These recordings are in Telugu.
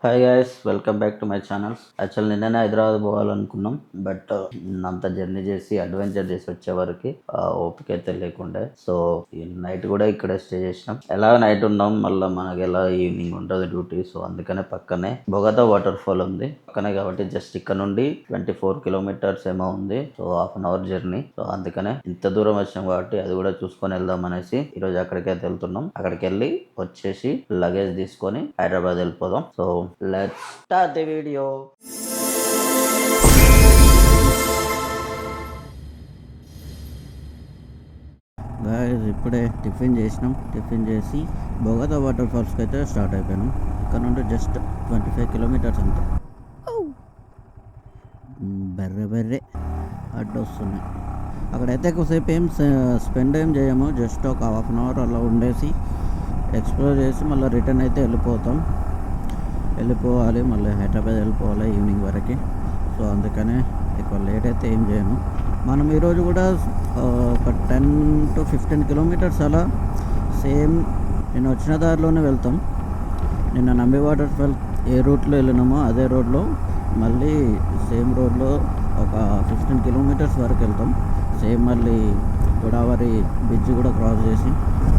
Hi guys, welcome back to my channel. Actual నిన్ననే హైదరాబాద్ పోవాలనుకున్నాం, బట్ అంత జర్నీ చేసి అడ్వెంచర్ చేసి వచ్చే వరకు ఓపిక అయితే లేకుండే. సో ఈ నైట్ కూడా ఇక్కడే స్టే చేసినాం. ఎలా నైట్ ఉన్నాం, మళ్ళీ మనకి ఎలా ఈవినింగ్ ఉంటుంది డ్యూటీ. సో అందుకనే పక్కనే బొగతా వాటర్ ఫాల్ ఉంది పక్కనే, కాబట్టి జస్ట్ ఇక్కడ నుండి 24 కిలోమీటర్స్ ఏమో ఉంది. So హాఫ్-అన్-అవర్ journey. సో అందుకనే ఇంత దూరం వచ్చినాం కాబట్టి అది కూడా చూసుకొని వెళ్దాం అనేసి ఈరోజు అక్కడికైతే వెళ్తున్నాం. అక్కడికి వెళ్ళి వచ్చేసి లగేజ్ తీసుకొని హైదరాబాద్ వెళ్ళిపోదాం. So let's start the video. Guys ఇప్పుడే టిఫిన్ చేసి బొగతా వాటర్ ఫాల్స్కి అయితే స్టార్ట్ అయిపోయాను. ఇక్కడ నుండి జస్ట్ 25 కిలోమీటర్స్ అంతే. బర్రె అడ్డు వస్తున్నాయి. అక్కడైతే ఎక్కువసేపు ఏం స్పెండ్ ఏం చేయము. జస్ట్ ఒక హాఫ్-అన్-అవర్ అలా ఉండేసి ఎక్స్ప్లోర్ చేసి మళ్ళీ రిటర్న్ అయితే వెళ్ళిపోవాలి. మళ్ళీ హైదరాబాద్ వెళ్ళిపోవాలి ఈవినింగ్ వరకు. సో అందుకనే ఎక్కువ లేట్ అయితే ఏం చేయను. మనం ఈరోజు కూడా ఒక 10 to 15 కిలోమీటర్స్ అలా సేమ్ నేను వచ్చిన దారిలోనే వెళ్తాం. నిన్న నంబి వాటర్ ఫాల్ ఏ రూట్లో వెళ్ళినామో అదే రోడ్లో మళ్ళీ సేమ్ రోడ్లో ఒక 15 కిలోమీటర్స్ వరకు వెళ్తాం. సేమ్ మళ్ళీ గోదావరి బ్రిడ్జ్ కూడా క్రాస్ చేసి.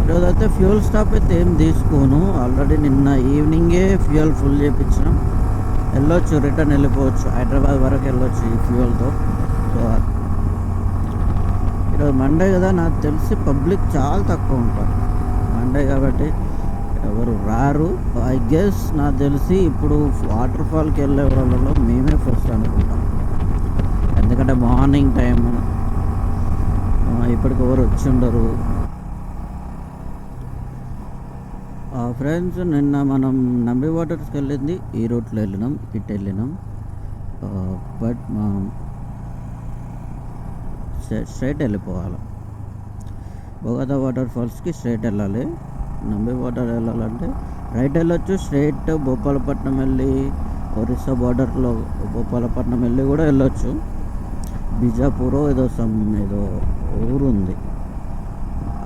ఈరోజు అయితే ఫ్యూల్ స్టాప్ అయితే ఏం తీసుకోను. ఆల్రెడీ నిన్న ఈవినింగే ఫ్యూయల్ ఫుల్ చేయించినాం. వెళ్ళొచ్చు, రిటర్న్ వెళ్ళిపోవచ్చు, హైదరాబాద్ వరకు వెళ్ళొచ్చు ఈ ఫ్యూయల్తో. సో ఈరోజు మండే కదా, నాకు తెలిసి పబ్లిక్ చాలా తక్కువ ఉంటారు మండే కాబట్టి ఎవరు రారు. ఐ గెస్ నాకు తెలిసి ఇప్పుడు వాటర్ ఫాల్కి వెళ్ళే వాళ్ళలో మేమే ఫస్ట్ అనుకుంటాం. ఎందుకంటే మార్నింగ్ టైము ఇప్పటికి ఎవరు వచ్చి ఉండరు. ఫ్రెండ్స్, నిన్న మనం నంబి వాటర్స్కి వెళ్ళింది ఈ రూట్లో వెళ్ళినాం, బట్ స్ట్రైట్ వెళ్ళిపోవాలి. బొగతా వాటర్ ఫాల్స్కి స్ట్రైట్ వెళ్ళాలి. నంబి వాటర్ వెళ్ళాలంటే రైట్ వెళ్ళొచ్చు. స్ట్రైట్ భోపాలపట్నం వెళ్ళి ఒరిస్సా బార్డర్లో భోపాలపట్నం వెళ్ళి కూడా వెళ్ళొచ్చు. బిజాపూర్ ఏదో ఊరు ఉంది,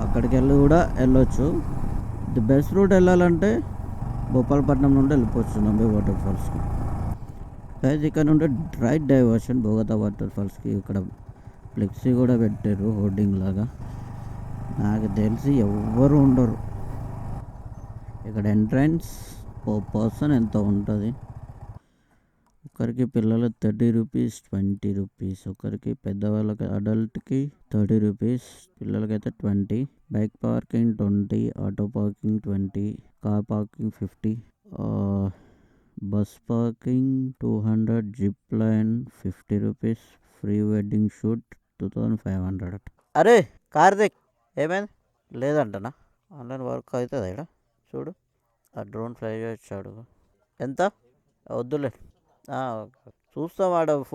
అక్కడికి వెళ్ళి కూడా వెళ్ళొచ్చు. ది బెస్ట్ రూట్ వెళ్ళాలంటే భోపాలపట్నం నుండి వెళ్ళిపోవచ్చు నంబి వాటర్ ఫాల్స్కి. ఇక్కడ నుండి రైట్ డైవర్షన్ బొగతా వాటర్ ఫాల్స్కి. ఇక్కడ ఫ్లెక్సీ కూడా పెట్టారు హోర్డింగ్ లాగా. నాకు తెలిసి ఎవ్వరు ఉండరు ఇక్కడ. ఎంట్రన్స్ పర్సన్ ఎంత ఉంటుంది, ఒకరికి పిల్లలు 30 రూపీస్, 20 రూపీస్. ఒకరికి పెద్దవాళ్ళకి అడల్ట్కి 30 రూపీస్, పిల్లలకైతే 20. Bike parking 20, auto parking 20, car parking 50, bus parking 200, zip line 50 rupees, pre wedding shoot 2500. అరే కార్తిక్, ఏమైంది? లేదంటనా? ఆన్లైన్ వర్క్ అవుతుంది ఇక్కడ. చూడు, ఆ డ్రోన్ ఫ్లై చేసాడు. ఎంత? వద్దులే, చూస్తాం.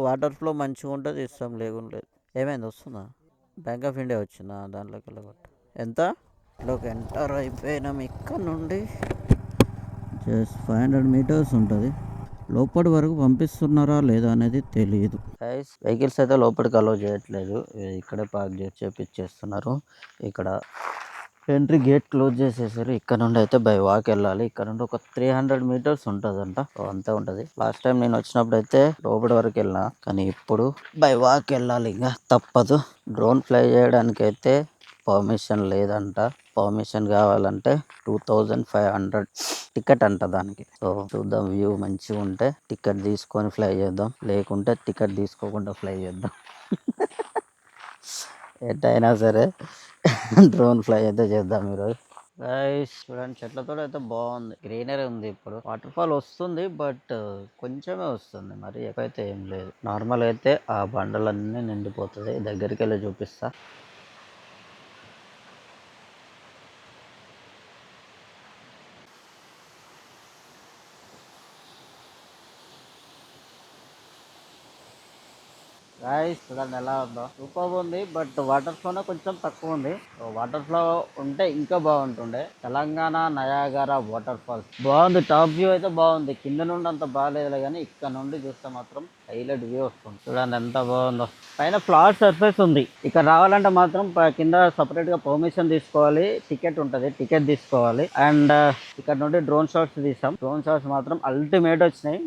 వాటర్ ఫ్లో మంచిగా ఉంటుంది, ఇస్తాం, లేకుండా. ఏమైంది? వస్తుందా? బ్యాంక్ ఆఫ్ ఇండియా వచ్చిందా? దాంట్లోకి వెళ్ళగొట్టు. ఎంత? లోకి ఎంటర్ అయిపోయినాం. ఇక్కడ నుండి జస్ట్ 500 మీటర్స్ ఉంటుంది. లోపలి వరకు పంపిస్తున్నారా లేదా అనేది తెలియదు. వెహికల్స్ అయితే లోపలికి అలో చేయట్లేదు, ఇక్కడే పార్క్ చేపిచ్చేస్తున్నారు. ఇక్కడ ఎంట్రీ గేట్ క్లోజ్ చేసేసారు. ఇక్కడ నుండి అయితే బై వాక్ వెళ్ళాలి. ఇక్కడ నుండి ఒక 300 మీటర్స్ ఉంటుందంట. అంతే ఉంటుంది. లాస్ట్ టైం నేను వచ్చినప్పుడు అయితే లోపలి వరకు వెళ్ళినా, కానీ ఇప్పుడు బై వాక్ వెళ్ళాలి, ఇంకా తప్పదు. డ్రోన్ ఫ్లై చేయడానికి అయితే పర్మిషన్ లేదంట. పర్మిషన్ కావాలంటే 2500 టికెట్ అంట దానికి. సో చూద్దాం, వ్యూ మంచిగా ఉంటే టికెట్ తీసుకొని ఫ్లై చేద్దాం, లేకుంటే టికెట్ తీసుకోకుండా ఫ్లై చేద్దాం. ఎట్టయినా సరే డ్రోన్ ఫ్లై అయితే చేద్దాం ఈరోజు. చూడండి, చెట్లతో అయితే బాగుంది, గ్రీనరీ ఉంది. ఇప్పుడు వాటర్ ఫాల్ వస్తుంది, బట్ కొంచెమే వస్తుంది, మరి ఎక్కువైతే ఏం లేదు. నార్మల్ అయితే ఆ బండలన్నీ నిండిపోతుంది. దగ్గరికి వెళ్ళి చూపిస్తా. గాయస్ చూడండి ఎలా ఉందో, సూపర్ ఉంది. బట్ వాటర్ ఫ్లోనే కొంచెం తక్కువ ఉంది. వాటర్ ఫ్లో ఉంటే ఇంకా బాగుంటుండే. తెలంగాణ నయాగరా వాటర్ ఫాల్స్ బాగుంది. టాప్ వ్యూ అయితే బాగుంది. కింద నుండి అంత బాగాలేదులే, కానీ ఇక్కడ నుండి చూస్తే మాత్రం హైలైట్ వ్యూ వస్తుంది. చూడండి ఎంత బాగుందో. పైన ఫ్లాట్ సర్ఫేస్ ఉంది. ఇక్కడ రావాలంటే మాత్రం కింద సపరేట్ గా పర్మిషన్ తీసుకోవాలి. టికెట్ ఉంటది, టికెట్ తీసుకోవాలి. అండ్ ఇక్కడ నుండి డ్రోన్ షాట్స్ తీసాం. డ్రోన్ షాట్స్ మాత్రం అల్టిమేట్ వచ్చినాయి.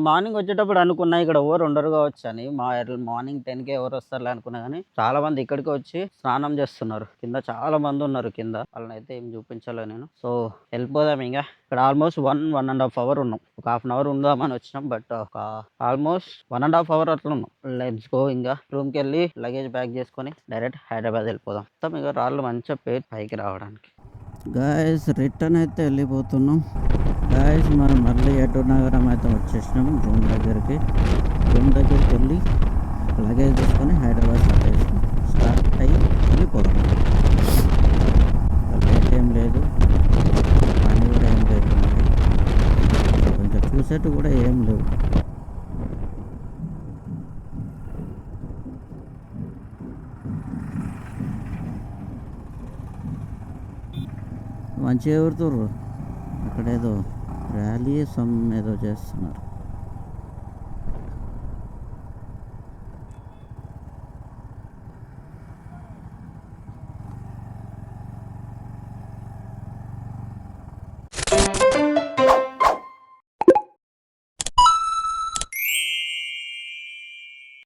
మార్నింగ్ వచ్చేటప్పుడు అనుకున్నా ఇక్కడ ఎవరు ఉండరు కావచ్చు అని. మార్నింగ్ 10కే ఎవరు వస్తారులే అనుకున్నా, కానీ చాలా మంది ఇక్కడికి వచ్చి స్నానం చేస్తున్నారు. కింద చాలా మంది ఉన్నారు కింద. వాళ్ళని అయితే ఏం చూపించలే నేను. సో వెళ్ళిపోదాం ఇంకా. ఇక్కడ ఆల్మోస్ట్ 1.5 అవర్ ఉన్నాం. ఒక హాఫ్ అన్ అవర్ ఉందామని వచ్చినాం, బట్ ఒక ఆల్మోస్ట్ 1.5 అవర్ అట్లా ఉన్నాం. Let's go. ఇంకా రూమ్కి వెళ్ళి లగేజ్ ప్యాక్ చేసుకొని డైరెక్ట్ హైదరాబాద్ వెళ్ళిపోదాం. మొత్తం ఇక రాళ్ళు మంచిగా పైకి రావడానికి. గాయస్ రిటర్న్ అయితే వెళ్ళిపోతున్నాం. గాయస్ మనం మళ్ళీ ఎటు నగరం అయితే వచ్చేసినాం. రూమ్ దగ్గరికి వెళ్ళి లగేజ్ తీసుకొని హైదరాబాద్ స్టార్ట్ అయ్యి వెళ్ళిపోదాం. లేట్ ఏం లేదు, పని కూడా ఏం లేదు, ఇంకా చూసేట్టు కూడా ఏం లేవు. మంచిగా ఎవరుతుర్రు అక్కడ, ఏదో ర్యాలీ ఏదో చేస్తున్నారు.